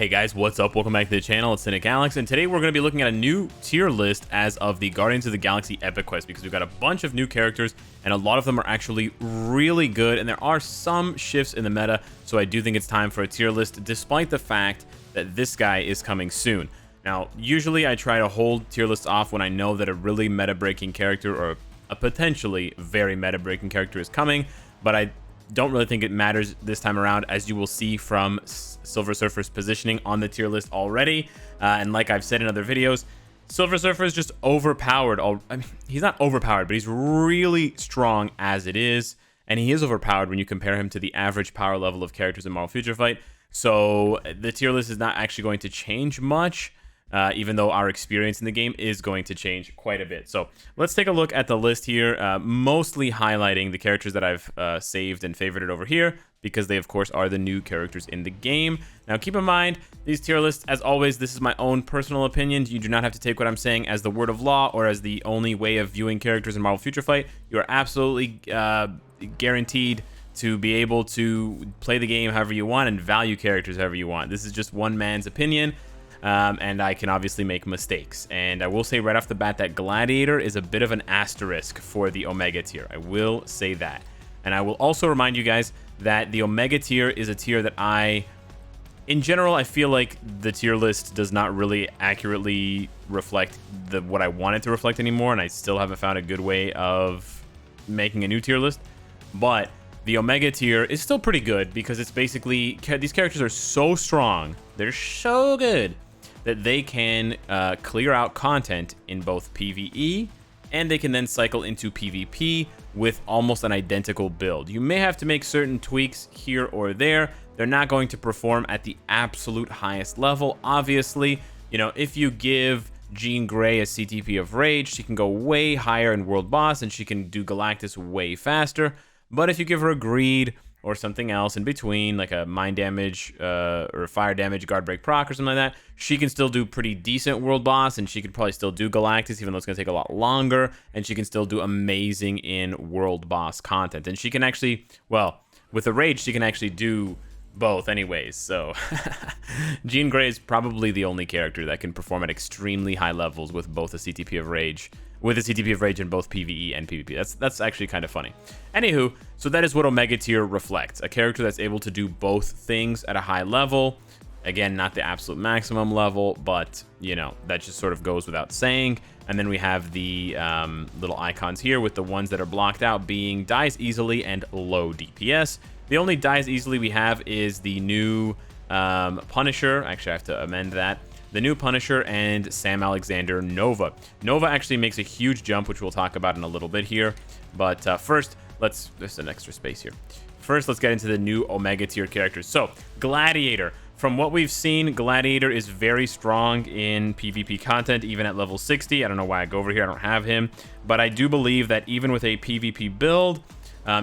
Hey guys, what's up? Welcome back to the channel. It's Cynicalex, and today we're going to be looking at a new tier list as of the Guardians of the Galaxy Epic Quest, because we've got a bunch of new characters and a lot of them are actually really good, and there are some shifts in the meta, so I do think it's time for a tier list despite the fact that this guy is coming soon. Now, usually I try to hold tier lists off when I know that a really meta-breaking character or a potentially very meta-breaking character is coming, but I don't really think it matters this time around, as you will see from Silver Surfer's positioning on the tier list already. And like I've said in other videos, Silver Surfer is just overpowered. I mean, he's not overpowered, but he's really strong as it is. And he is overpowered when you compare him to the average power level of characters in Marvel Future Fight. So the tier list is not actually going to change much, even though our experience in the game is going to change quite a bit. So let's take a look at the list here, mostly highlighting the characters that I've saved and favorited over here, because they, of course, are the new characters in the game. Now, keep in mind, these tier lists, as always, this is my own personal opinion. You do not have to take what I'm saying as the word of law or as the only way of viewing characters in Marvel Future Fight. You are absolutely guaranteed to be able to play the game however you want and value characters however you want. This is just one man's opinion. And I can obviously make mistakes. And I will say right off the bat that Gladiator is a bit of an asterisk for the Omega tier. I will say that. And I will also remind you guys that the Omega tier is a tier that in general, I feel like the tier list does not really accurately reflect what I want it to reflect anymore. And I still haven't found a good way of making a new tier list. But the Omega tier is still pretty good because it's basically, these characters are so strong. They're so good that they can clear out content in both PvE, and they can then cycle into PvP with almost an identical build. You may have to make certain tweaks here or there. They're not going to perform at the absolute highest level. Obviously, you know, if you give Jean Grey a CTP of Rage, she can go way higher in World Boss, and she can do Galactus way faster. But if you give her a Greed or something else in between, like a Mind Damage or Fire Damage Guard Break proc or something like that, she can still do pretty decent World Boss, and she could probably still do Galactus, even though it's going to take a lot longer, and she can still do amazing in World Boss content. And she can actually, well, with the Rage, she can actually do both anyways. So Jean Grey is probably the only character that can perform at extremely high levels with both a CTP of Rage, in both PvE and PvP. That's actually kind of funny. Anywho, so that is what Omega tier reflects. A character that's able to do both things at a high level. Again, not the absolute maximum level, but, you know, that just sort of goes without saying. And then we have the little icons here with the ones that are blocked out being dies easily and low DPS. The only dies easily we have is the new Punisher. Actually, I have to amend that. The new Punisher and Sam Alexander Nova. Nova actually makes a huge jump, which we'll talk about in a little bit here. But first, there's an extra space here. First, let's get into the new Omega tier characters. So, Gladiator. From what we've seen, Gladiator is very strong in PvP content, even at level 60. I don't know why I go over here. I don't have him. But I do believe that even with a PvP build,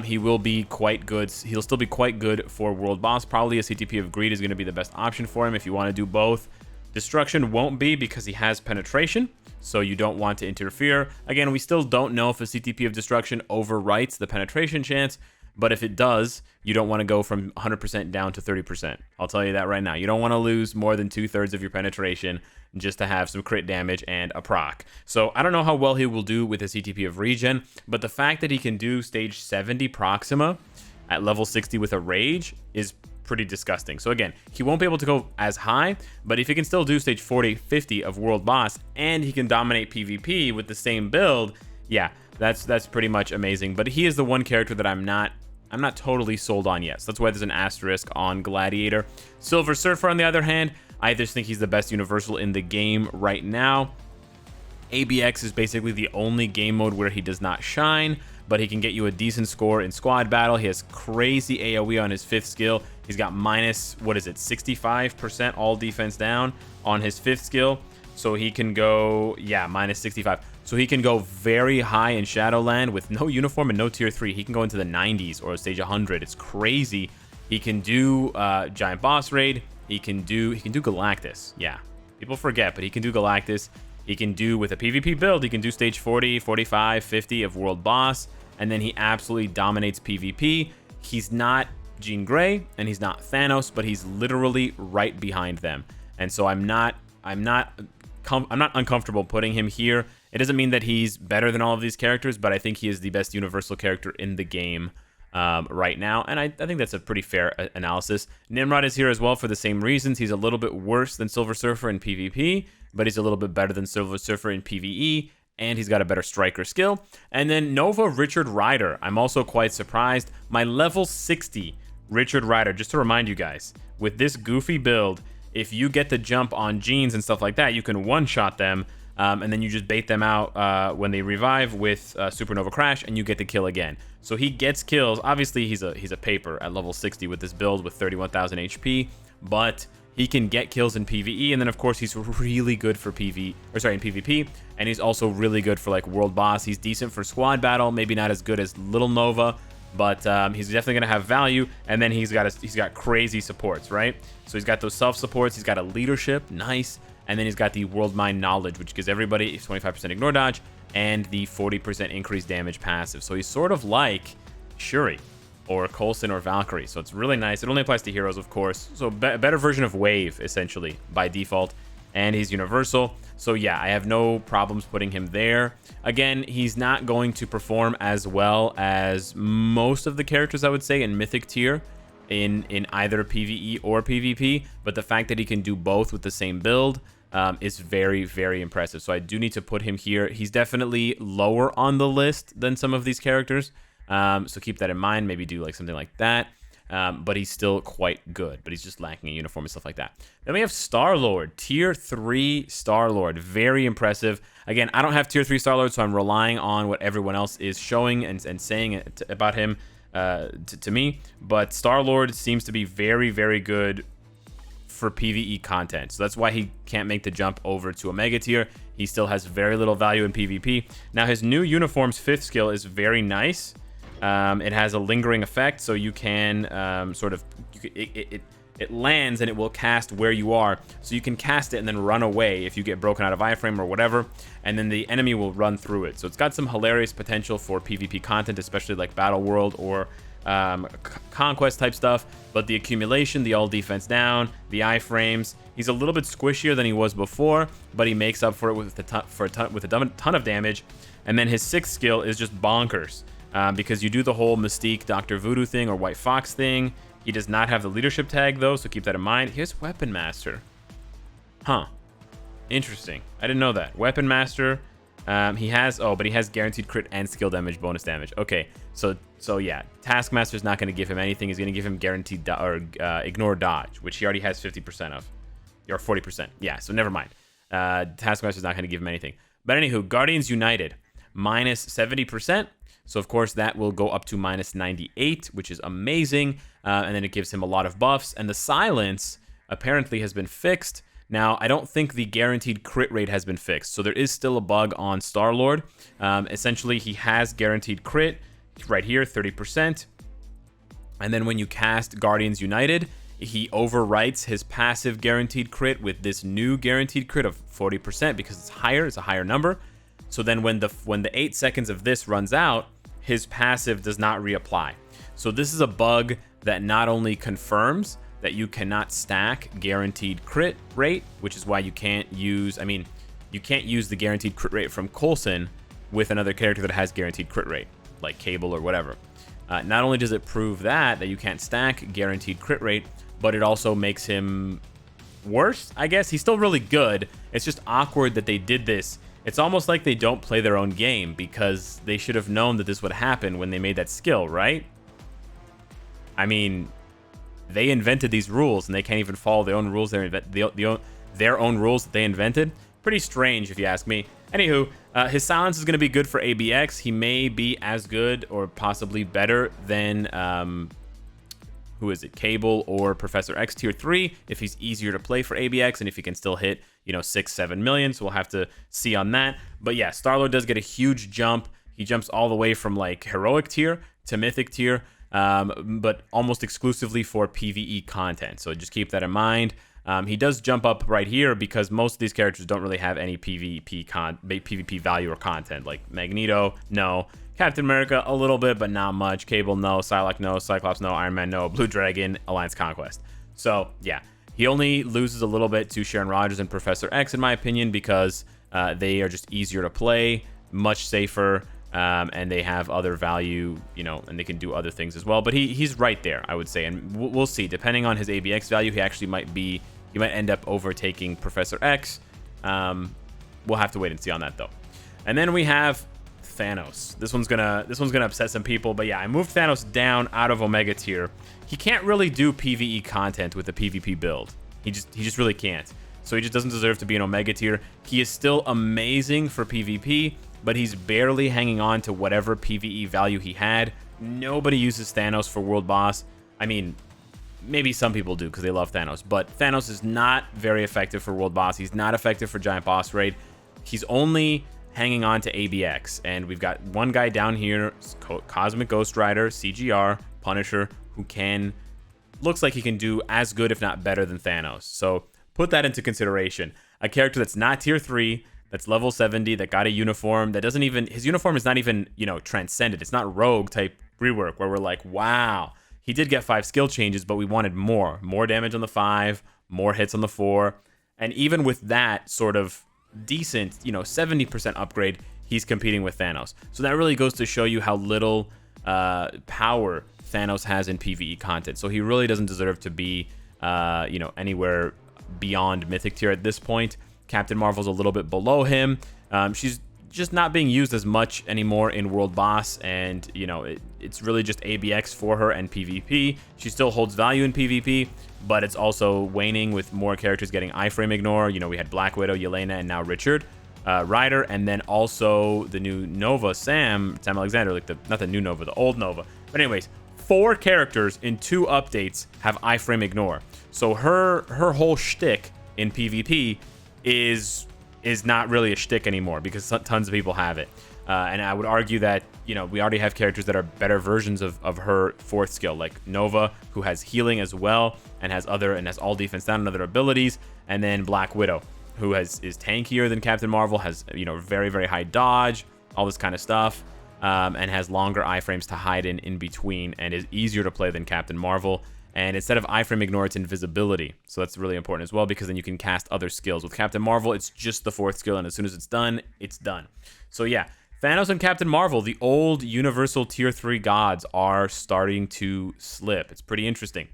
he will be quite good. He'll still be quite good for World Boss. Probably a CTP of Greed is going to be the best option for him if you want to do both. Destruction won't be because he has penetration, so you don't want to interfere. Again, we still don't know if a CTP of Destruction overwrites the penetration chance, but if it does, you don't want to go from 100% down to 30%. I'll tell you that right now. You don't want to lose more than 2/3 of your penetration just to have some crit damage and a proc. So I don't know how well he will do with a CTP of Regen, but the fact that he can do stage 70 Proxima at level 60 with a Rage is pretty disgusting. So again, he won't be able to go as high, but if he can still do stage 40, 50 of World Boss, and he can dominate PvP with the same build, yeah, that's pretty much amazing. But he is the one character that I'm not totally sold on yet. So that's why there's an asterisk on Gladiator. Silver Surfer, on the other hand, I just think he's the best universal in the game right now. ABX is basically the only game mode where he does not shine, but he can get you a decent score in squad battle. He has crazy AoE on his 5th skill. He's got minus, 65% all defense down on his 5th skill. So he can go, yeah, minus 65. So he can go very high in Shadowland with no uniform and no tier 3. He can go into the 90s or stage 100. It's crazy. He can do Giant Boss Raid. He can do Galactus. Yeah, people forget, but he can do Galactus. He can do, with a PvP build, he can do stage 40, 45, 50 of World Boss, and then he absolutely dominates PvP. He's not Jean Grey and he's not Thanos, but he's literally right behind them. And so I'm not uncomfortable putting him here. It doesn't mean that he's better than all of these characters, but I think he is the best universal character in the game right now, and I think that's a pretty fair analysis. Nimrod is here as well for the same reasons. He's a little bit worse than Silver Surfer in PvP, but he's a little bit better than Silver Surfer in PvE, and he's got a better striker skill. And then Nova Richard Rider, I'm also quite surprised. My level 60 Richard Rider, just to remind you guys, with this goofy build, if you get the jump on Jeans and stuff like that, you can one-shot them, and then you just bait them out when they revive with Supernova Crash, and you get the kill again. So he gets kills. Obviously, he's a paper at level 60 with this build with 31,000 HP, but he can get kills in PvE, and then of course he's really good for in PvP, and he's also really good for like World Boss. He's decent for squad battle, maybe not as good as Little Nova, but he's definitely gonna have value. And then he's got crazy supports, right? So he's got those self supports. He's got a leadership, nice. And then he's got the World Mind Knowledge, which gives everybody 25% ignore dodge and the 40% increased damage passive. So he's sort of like Shuri or Coulson or Valkyrie. So it's really nice. It only applies to heroes, of course. So a better version of Wave, essentially, by default. And he's universal. So yeah, I have no problems putting him there. Again, he's not going to perform as well as most of the characters, I would say, in Mythic tier in either PvE or PvP. But the fact that he can do both with the same build is very, very impressive. So I do need to put him here. He's definitely lower on the list than some of these characters. So keep that in mind. Maybe do like something like that. But he's still quite good. But he's just lacking a uniform and stuff like that. Then we have Star-Lord. Tier 3 Star-Lord. Very impressive. Again, I don't have Tier 3 Star-Lord, so I'm relying on what everyone else is showing and saying about him to me. But Star-Lord seems to be very, very good for PvE content. So that's why he can't make the jump over to Omega tier. He still has very little value in PvP. Now, his new uniform's 5th skill is very nice. It has a lingering effect, so you can it lands and it will cast where you are. So you can cast it and then run away if you get broken out of iframe or whatever, and then the enemy will run through it. So it's got some hilarious potential for PvP content, especially like Battle World or Conquest type stuff. But the accumulation, the all defense down, the iframes, he's a little bit squishier than he was before, but he makes up for it with a ton of damage. And then his 6th skill is just bonkers. Because you do the whole Mystique Dr. Voodoo thing or White Fox thing. He does not have the leadership tag though, so keep that in mind. Here's Weapon Master. Huh. Interesting. I didn't know that. Weapon Master. But he has guaranteed crit and skill damage, bonus damage. Okay, so yeah, Taskmaster's not going to give him anything. He's going to give him guaranteed ignore dodge, which he already has 50% of, or 40%. Yeah, so never mind. Taskmaster's not going to give him anything. But anywho, Guardians United, minus 70%. So, of course, that will go up to minus 98, which is amazing. And then it gives him a lot of buffs. And the silence apparently has been fixed. Now, I don't think the guaranteed crit rate has been fixed. So there is still a bug on Star-Lord. Essentially, he has guaranteed crit right here, 30%. And then when you cast Guardians United, he overwrites his passive guaranteed crit with this new guaranteed crit of 40% because it's higher. It's a higher number. So then when the 8 seconds of this runs out, his passive does not reapply. So this is a bug that not only confirms that you cannot stack guaranteed crit rate, which is why you can't use the guaranteed crit rate from Coulson with another character that has guaranteed crit rate, like Cable or whatever. Not only does it prove that you can't stack guaranteed crit rate, but it also makes him worse, I guess. He's still really good. It's just awkward that they did this. It's almost like they don't play their own game because they should have known that this would happen when they made that skill, right? I mean, they invented these rules and they can't even follow their own rules. Their own rules that they invented. Pretty strange, if you ask me. Anywho, his silence is going to be good for ABX. He may be as good or possibly better than who is it, Cable or Professor X tier 3 if he's easier to play for ABX and if he can still hit, 6-7 million. So we'll have to see on that. But yeah, Star-Lord does get a huge jump. He jumps all the way from like heroic tier to mythic tier, but almost exclusively for PvE content. So just keep that in mind. He does jump up right here because most of these characters don't really have any PvP value or content. Like Magneto, no. Captain America, a little bit, but not much. Cable, no. Psylocke, no. Cyclops, no. Iron Man, no. Blue Dragon, Alliance Conquest. So, yeah. He only loses a little bit to Sharon Rogers and Professor X, in my opinion, because they are just easier to play, much safer, and they have other value, you know, and they can do other things as well. But he's right there, I would say, and we'll see. Depending on his ABX value, he actually might end up overtaking Professor X. We'll have to wait and see on that, though. And then we have Thanos. This one's gonna upset some people, but yeah, I moved Thanos down out of Omega tier. He can't really do PvE content with a PvP build. He just really can't. So he just doesn't deserve to be an Omega tier. He is still amazing for PvP, but he's barely hanging on to whatever PvE value he had. Nobody uses Thanos for world boss. I mean, maybe some people do because they love Thanos, but Thanos is not very effective for world boss. He's not effective for giant boss raid. He's only hanging on to ABX, and we've got one guy down here, Cosmic Ghost Rider, CGR, Punisher, who looks like he can do as good, if not better, than Thanos. So put that into consideration. A character that's not tier 3, that's level 70, that got a uniform, that doesn't even, his uniform is not even, you know, transcended. It's not rogue type rework where we're like, wow, he did get 5 skill changes, but we wanted more damage on the 5, more hits on the 4. And even with that sort of decent, you know, 70% upgrade, he's competing with Thanos. So that really goes to show you how little power Thanos has in PvE content. So he really doesn't deserve to be, you know, anywhere beyond Mythic tier at this point. Captain Marvel's a little bit below him. She's just not being used as much anymore in World Boss, and, you know, it's really just ABX for her and PvP. She still holds value in PvP, but it's also waning with more characters getting iframe ignore. You know, we had Black Widow, Yelena, and now Richard Rider, and then also the new Nova, Sam Alexander, like not the new Nova, the old Nova. But anyways, 4 characters in 2 updates have iframe ignore. So her whole shtick in PvP is not really a shtick anymore because tons of people have it. And I would argue that, you know, we already have characters that are better versions of her 4th skill, like Nova, who has healing as well and has all defense down and other abilities, and then Black Widow, who is tankier than Captain Marvel, has, you know, very, very high dodge, all this kind of stuff, and has longer iframes to hide in between, and is easier to play than Captain Marvel. And instead of iframe ignore, it's invisibility. So that's really important as well, because then you can cast other skills. With Captain Marvel, it's just the 4th skill, and as soon as it's done, it's done. So yeah, Thanos and Captain Marvel, the old universal tier 3 gods, are starting to slip. It's pretty interesting.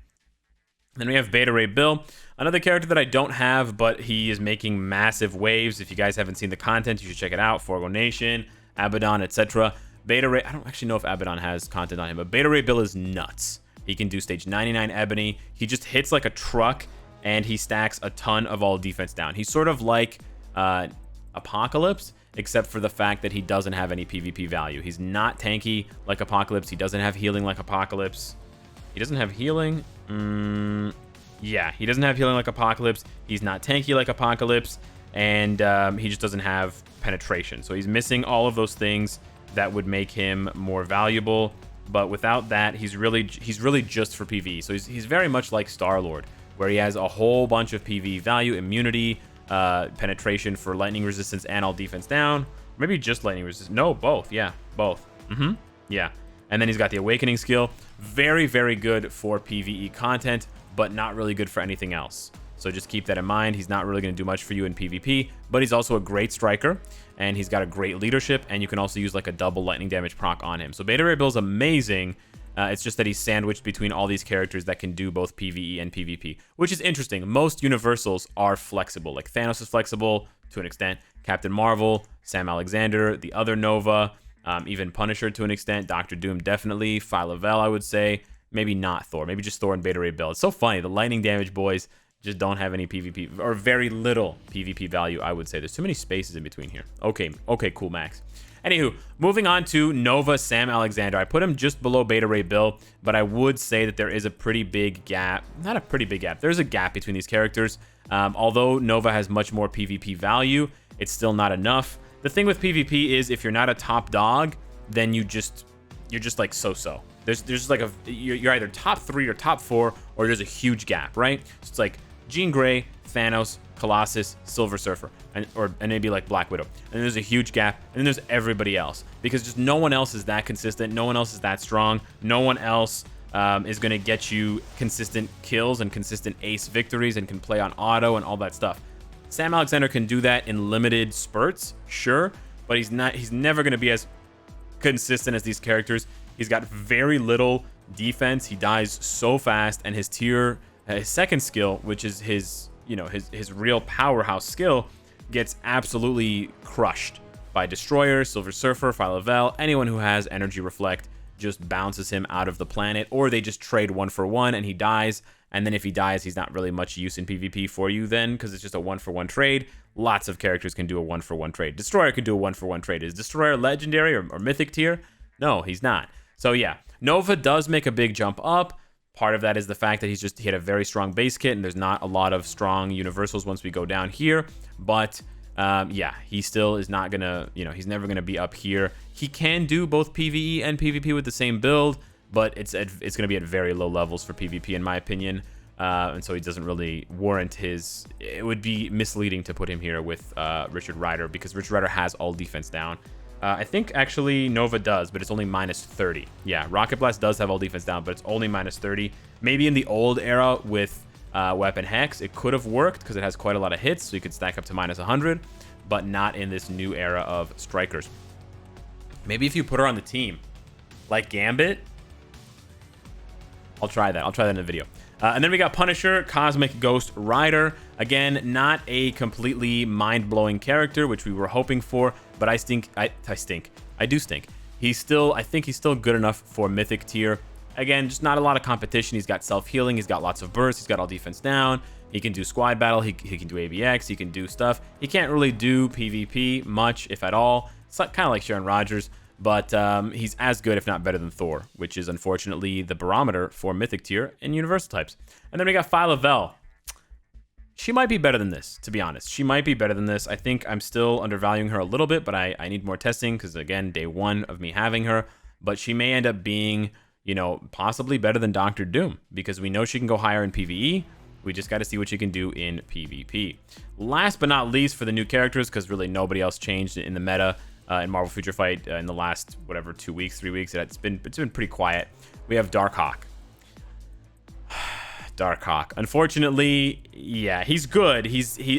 Then we have Beta Ray Bill, another character that I don't have, but he is making massive waves. If you guys haven't seen the content, you should check it out. Forgo Nation, Abaddon, etc. Beta Ray, I don't actually know if Abaddon has content on him, but Beta Ray Bill is nuts. He can do stage 99 Ebony. He just hits like a truck, and he stacks a ton of all defense down. He's sort of like Apocalypse, except for the fact that he doesn't have any PvP value. He's not tanky like Apocalypse. He doesn't have healing like Apocalypse. He doesn't have healing? Yeah, he doesn't have healing like Apocalypse. He's not tanky like Apocalypse, and he just doesn't have penetration. So he's missing all of those things that would make him more valuable. But without that, he's really just for PvE. So he's very much like Star-Lord, where he has a whole bunch of PvE value, immunity, penetration for lightning resistance and all defense down. Maybe just lightning resistance. No, both. Yeah, both. Yeah. And then he's got the Awakening skill. Very, very good for PvE content, but not really good for anything else. So just keep that in mind. He's not really going to do much for you in PvP, but he's also a great striker, and he's got a great leadership, and you can also use like a double lightning damage proc on him. So Beta Ray Bill's amazing. It's just that he's sandwiched between all these characters that can do both PvE and PvP, which is interesting. Most universals are flexible. Like Thanos is flexible to an extent. Captain Marvel, Sam Alexander, the other Nova, even Punisher to an extent. Dr. Doom definitely. Phyla-Vell, I would say. Maybe not Thor. Maybe just Thor and Beta Ray Bill. It's so funny. The lightning damage boys just don't have any PvP, or very little PvP value, I would say. There's too many spaces in between here. Okay, cool, Max. Anywho, moving on to Nova Sam Alexander. I put him just below Beta Ray Bill, but I would say that there is a pretty big gap. Not a pretty big gap. There's a gap between these characters. Although Nova has much more PvP value, it's still not enough. The thing with PvP is if you're not a top dog, then you're just like so-so. There's just like you're either top 3 or top 4, or there's a huge gap, right? So it's like Jean Grey, Thanos, Colossus, Silver Surfer, and maybe like Black Widow. And there's a huge gap, and then there's everybody else, because just no one else is that consistent. No one else is that strong. No one else is going to get you consistent kills and consistent ace victories and can play on auto and all that stuff. Sam Alexander can do that in limited spurts, sure, but he's never going to be as consistent as these characters. He's got very little defense. He dies so fast, and his second skill, which is his real powerhouse skill, gets absolutely crushed by Destroyer, Silver Surfer, Phyla-Vell. Anyone who has Energy Reflect just bounces him out of the planet, or they just trade 1-for-1 and he dies. And then if he dies, he's not really much use in PvP for you then, because it's just a 1-for-1 trade. Lots of characters can do a 1-for-1 trade. Destroyer could do a 1-for-1 trade. Is Destroyer legendary or mythic tier? No, he's not. So yeah, Nova does make a big jump up. Part of that is the fact that he had a very strong base kit, and there's not a lot of strong universals once we go down here. But yeah, he still is not gonna, he's never gonna be up here. He can do both PvE and PvP with the same build, but it's gonna be at very low levels for PvP in my opinion. And so he doesn't really warrant his. It would be misleading to put him here with Richard Rider, because Richard Rider has all defense down. I think actually Nova does, but it's only -30. Yeah, Rocket Blast does have all defense down, but it's only -30. Maybe in the old era with Weapon Hex, it could have worked because it has quite a lot of hits, so you could stack up to -100, but not in this new era of strikers. Maybe if you put her on the team, like Gambit, I'll try that. I'll try that in the video. And then we got Punisher, Cosmic Ghost Rider. Again, not a completely mind-blowing character, which we were hoping for, but I do stink. I think he's still good enough for Mythic tier. Again, just not a lot of competition. He's got self-healing. He's got lots of bursts. He's got all defense down. He can do squad battle. He can do ABX. He can do stuff. He can't really do PvP much, if at all. It's kind of like Sharon Rogers. But he's as good, if not better than Thor, which is unfortunately the barometer for Mythic tier in Universal types. And then we got Phyla-Vell. She might be better than this, to be honest. She might be better than this. I think I'm still undervaluing her a little bit, but I need more testing because, again, day one of me having her. But she may end up being, possibly better than Dr. Doom, because we know she can go higher in PvE. We just got to see what she can do in PvP. Last but not least for the new characters, because really nobody else changed in the meta. In Marvel Future Fight in the last 2 weeks, 3 weeks, it's been pretty quiet. We have Darkhawk. Darkhawk. Unfortunately, yeah, he's good.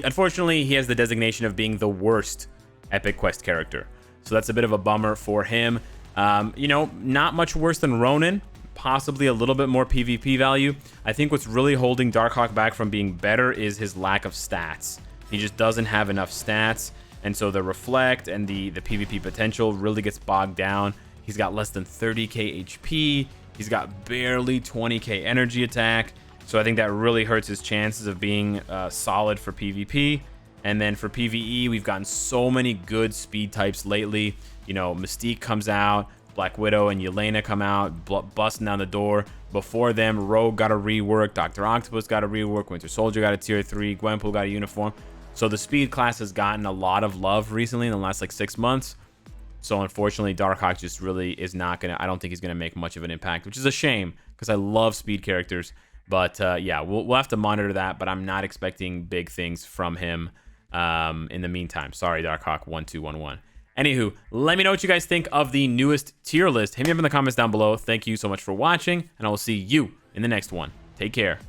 Unfortunately he has the designation of being the worst Epic Quest character, so that's a bit of a bummer for him. Not much worse than Ronin. Possibly a little bit more PvP value. I think what's really holding Darkhawk back from being better is his lack of stats. He just doesn't have enough stats. And so the reflect and the PvP potential really gets bogged down. He's got less than 30k HP. He's got barely 20k energy attack. So I think that really hurts his chances of being solid for PvP. And then for PvE, we've gotten so many good speed types lately. Mystique comes out, Black Widow and Yelena come out, busting down the door. Before them, Rogue got a rework, Dr. Octopus got a rework, Winter Soldier got a tier 3, Gwenpool got a uniform. So the speed class has gotten a lot of love recently in the last 6 months. So unfortunately, Darkhawk just really is not gonna. I don't think he's gonna make much of an impact, which is a shame because I love speed characters. But yeah, we'll have to monitor that. But I'm not expecting big things from him in the meantime. Sorry, Darkhawk 1211. Anywho, let me know what you guys think of the newest tier list. Hit me up in the comments down below. Thank you so much for watching, and I will see you in the next one. Take care.